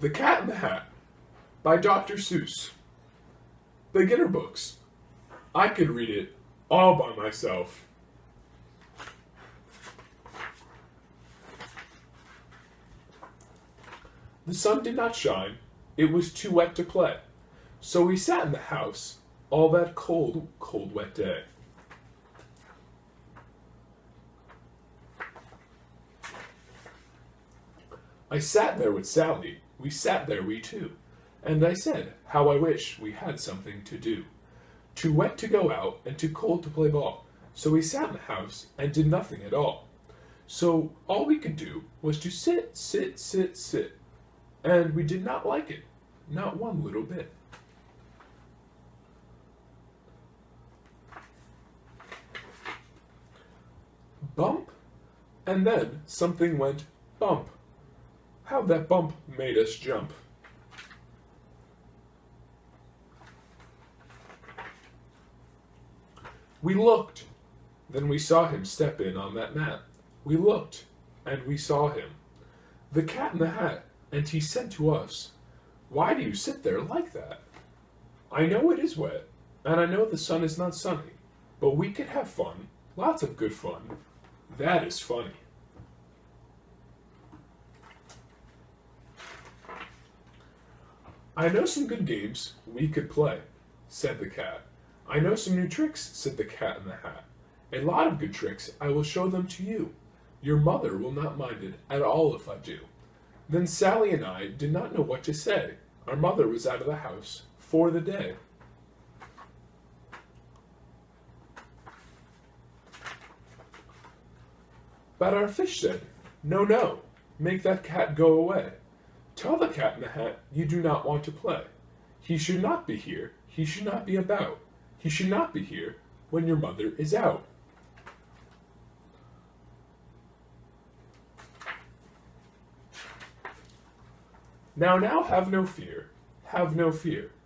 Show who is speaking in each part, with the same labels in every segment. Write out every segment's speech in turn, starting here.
Speaker 1: The Cat in the Hat by Dr. Seuss. Beginner books. I could read it all by myself. The sun did not shine. It was too wet to play. So we sat in the house all that cold, cold, wet day. I sat there with Sally. We sat there, we two. And I said, how I wish we had something to do. Too wet to go out and too cold to play ball. So we sat in the house and did nothing at all. So all we could do was to sit, sit, sit, sit. And we did not like it, not one little bit. Bump, and then something went bump. How that bump made us jump. We looked, then we saw him step in on that mat. We looked, and we saw him. The Cat in the Hat, and he said to us, "Why do you sit there like that? I know it is wet, and I know the sun is not sunny, but we could have fun, lots of good fun. That is funny." "I know some good games we could play," said the cat. "I know some new tricks," said the Cat in the Hat. "A lot of good tricks. I will show them to you. Your mother will not mind it at all if I do." Then Sally and I did not know what to say. Our mother was out of the house for the day. But our fish said, "No, no, make that cat go away. Tell the Cat in the Hat you do not want to play. He should not be here. He should not be about. He should not be here when your mother is out." Now, have no fear,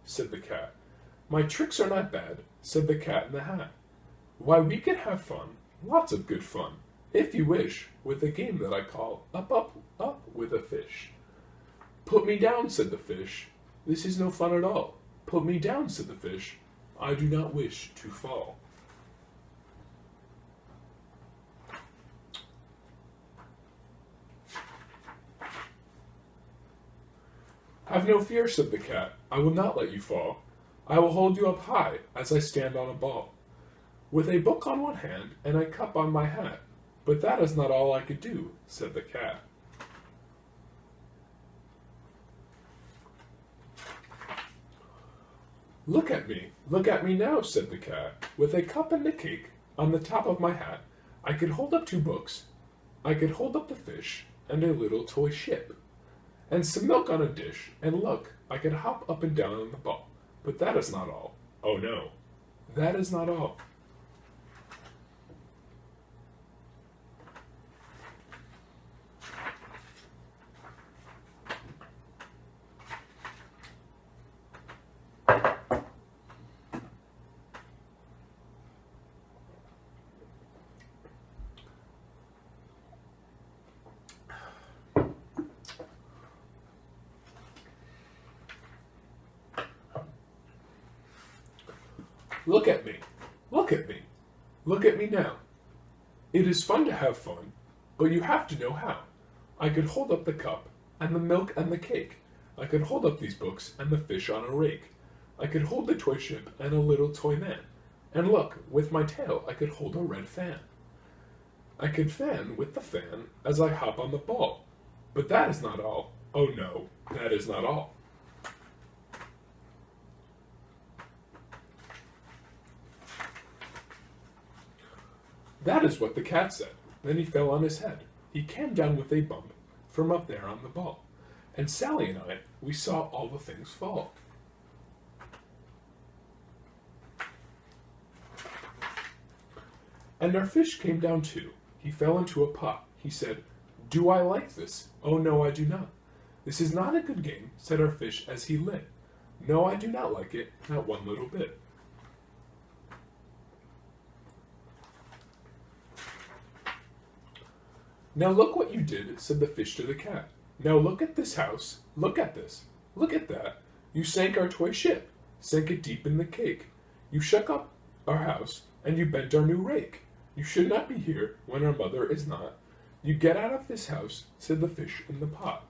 Speaker 1: said the cat. "My tricks are not bad," said the Cat in the Hat. "Why, we can have fun, lots of good fun, if you wish, with a game that I call Up, Up, Up with a Fish." "Put me down," said the fish. "This is no fun at all." "Put me down," said the fish. "I do not wish to fall." "Have no fear," said the cat. "I will not let you fall. I will hold you up high as I stand on a ball, with a book on one hand and a cup on my hat. But that is not all I could do," said the cat. Look at me now," said the cat. "With a cup and a cake on the top of my hat, I could hold up 2 books. I could hold up the fish and a little toy ship, and some milk on a dish, and look, I could hop up and down on the ball. But that is not all. Oh no, that is not all." Look at me, look at me, look at me now. It is fun to have fun, but you have to know how. I could hold up the cup, and the milk and the cake. I could hold up these books and the fish on a rake. I could hold the toy ship and a little toy man. And look, with my tail I could hold a red fan. I could fan with the fan as I hop on the ball. But that is not all. Oh no, that is not all. That is what the cat said. Then he fell on his head. He came down with a bump from up there on the ball. And Sally and I, we saw all the things fall. And our fish came down too. He fell into a pot. He said, "Do I like this? Oh no, I do not. This is not a good game," said our fish as he lit. "No, I do not like it, not one little bit." "Now look what you did," said the fish to the cat. Now look at this house. Look at this. Look at that. You sank our toy ship. Sank it deep in the cake. You shook up our house, and you bent our new rake. You should not be here when our mother is not. You get out of this house, said the fish in the pot.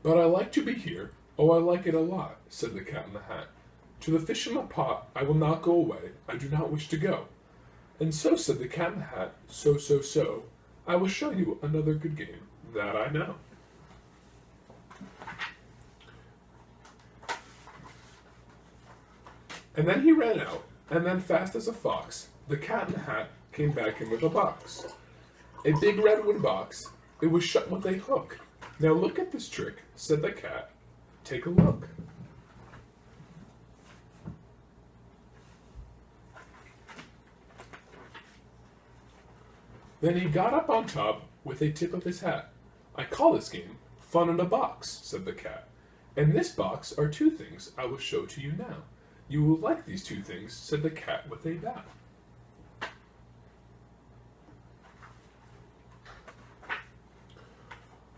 Speaker 1: But I like to be here. Oh, I like it a lot, said the cat in the hat. To the fish in the pot I will not go away. I do not wish to go. And so, said the cat in the hat, so, I will show you another good game that I know. And then he ran out, and then fast as a fox, the cat in the hat came back in with a box. A big redwood box. It was shut with a hook. Now look at this trick, said the cat. Take a look. Then he got up on top with a tip of his hat. I call this game Fun in a Box, said the cat. In this box are two things I will show to you now. You will like these two things, said the cat with a bow.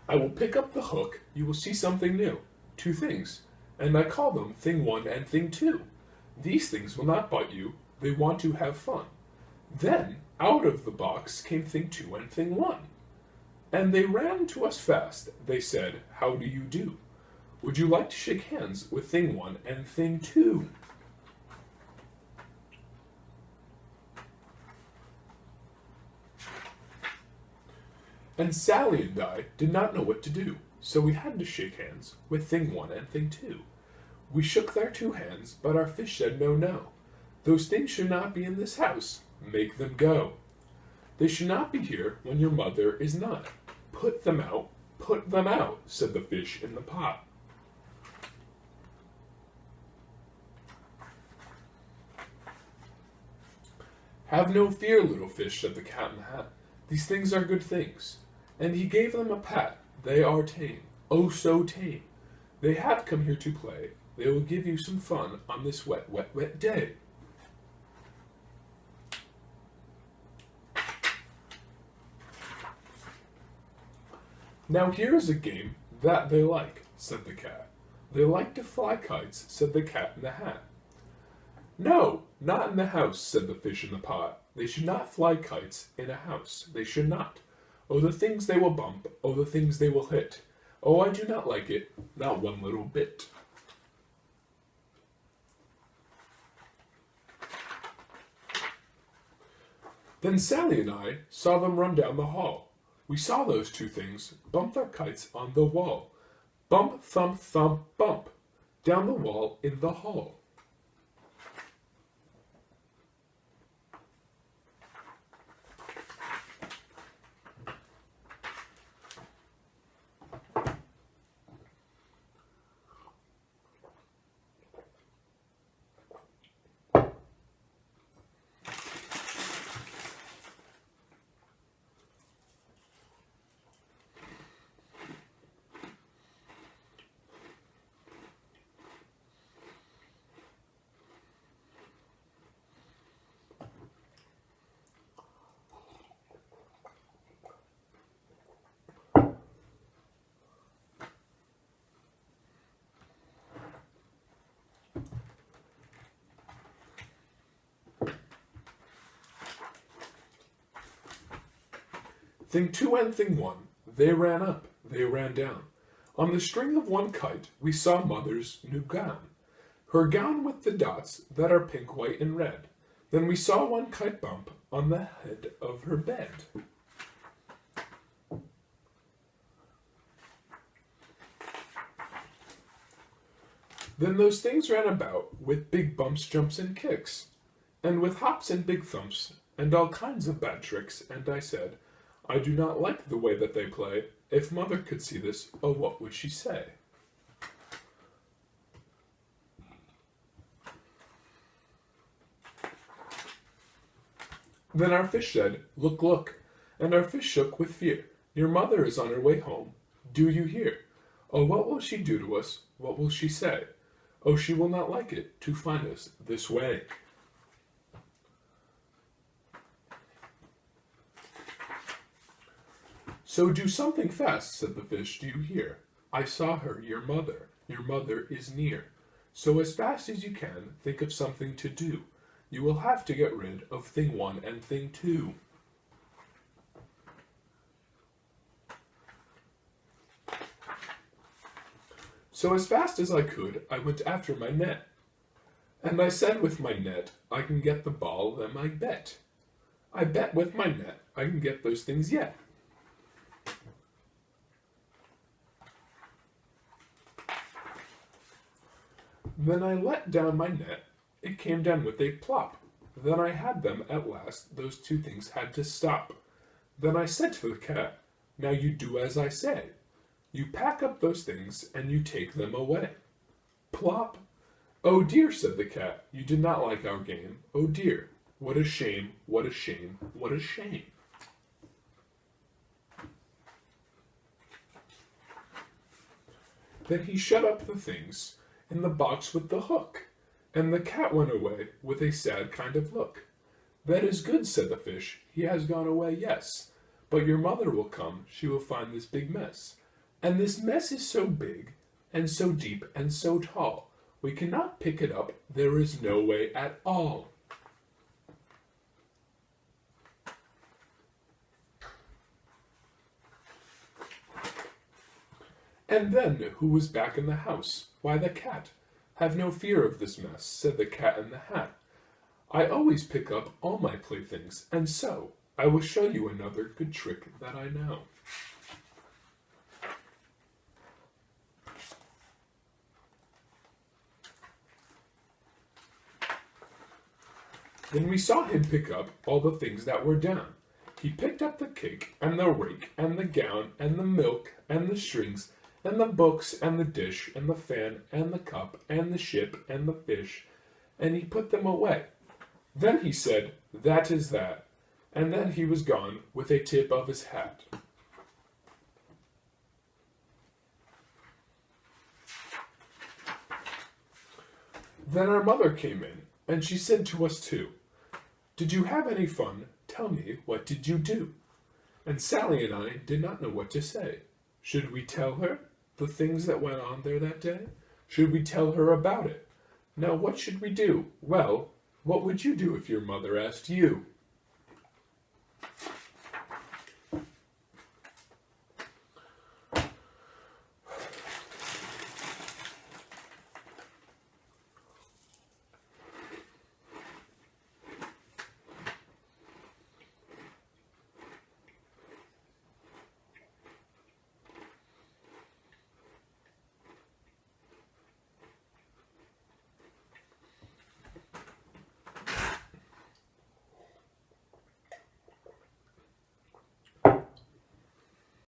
Speaker 1: I will pick up the hook, you will see something new. Two things, and I call them Thing 1 and Thing 2. These things will not bite you, they want to have fun. Then, out of the box came Thing 2 and Thing 1. And they ran to us fast. They said, how do you do? Would you like to shake hands with Thing 1 and Thing 2? And Sally and I did not know what to do, so we had to shake hands with Thing 1 and Thing 2. We shook their two hands, but our fish said no, no. Those things should not be in this house. Make them go. They should not be here when your mother is not. Put them out, said the fish in the pot. Have no fear, little fish, said the cat in the hat. These things are good things. And he gave them a pat. They are tame, oh so tame. They have come here to play. They will give you some fun on this wet, wet, wet day. Now here is a game that they like, said the cat. They like to fly kites, said the cat in the hat. No, not in the house, said the fish in the pot. They should not fly kites in a house. They should not. Oh, the things they will bump. Oh, the things they will hit. Oh, I do not like it, not one little bit. Then Sally and I saw them run down the hall. We saw those two things bump their kites on the wall. Bump, thump, thump, bump. Down the wall in the hall. Thing 2 and Thing 1, they ran up, they ran down. On the string of one kite, we saw Mother's new gown. her gown with the dots that are pink, white, and red. Then we saw one kite bump on the head of her bed. Then those things ran about with big bumps, jumps, and kicks, and with hops and big thumps, and all kinds of bad tricks, and I said, I do not like the way that they play. If mother could see this, oh, what would she say? Then our fish said, look, look, and our fish shook with fear. Your mother is on her way home. Do you hear? Oh, what will she do to us? What will she say? Oh, she will not like it to find us this way. So do something fast, said the fish, do you hear? I saw her, your mother is near. So as fast as you can, think of something to do. You will have to get rid of thing 1 and thing 2. So as fast as I could, I went after my net. And I said with my net, I can get the ball, then I bet. I bet with my net, I can get those things yet. Then I let down my net, it came down with a plop. Then I had them at last, those 2 things had to stop. Then I said to the cat, now you do as I say. You pack up those things and you take them away. Plop. Oh dear, said the cat, you did not like our game. Oh dear, what a shame, what a shame, what a shame. Then he shut up the things in the box with the hook, and the cat went away with a sad kind of look. That is good, said the fish, he has gone away, yes, but your mother will come, she will find this big mess. And this mess is so big, and so deep, and so tall, we cannot pick it up, there is no way at all. And then, who was back in the house? Why, the cat. Have no fear of this mess, said the cat in the hat. I always pick up all my playthings, and so I will show you another good trick that I know. Then we saw him pick up all the things that were down. He picked up the cake, and the rake, and the gown, and the milk, and the strings, and the books, and the dish, and the fan, and the cup, and the ship, and the fish, and he put them away. Then he said, that is that, and then he was gone with a tip of his hat. Then our mother came in, and she said to us too, did you have any fun? Tell me, what did you do? And Sally and I did not know what to say. Should we tell her the things that went on there that day? Should we tell her about it? Now what should we do? Well, what would you do if your mother asked you?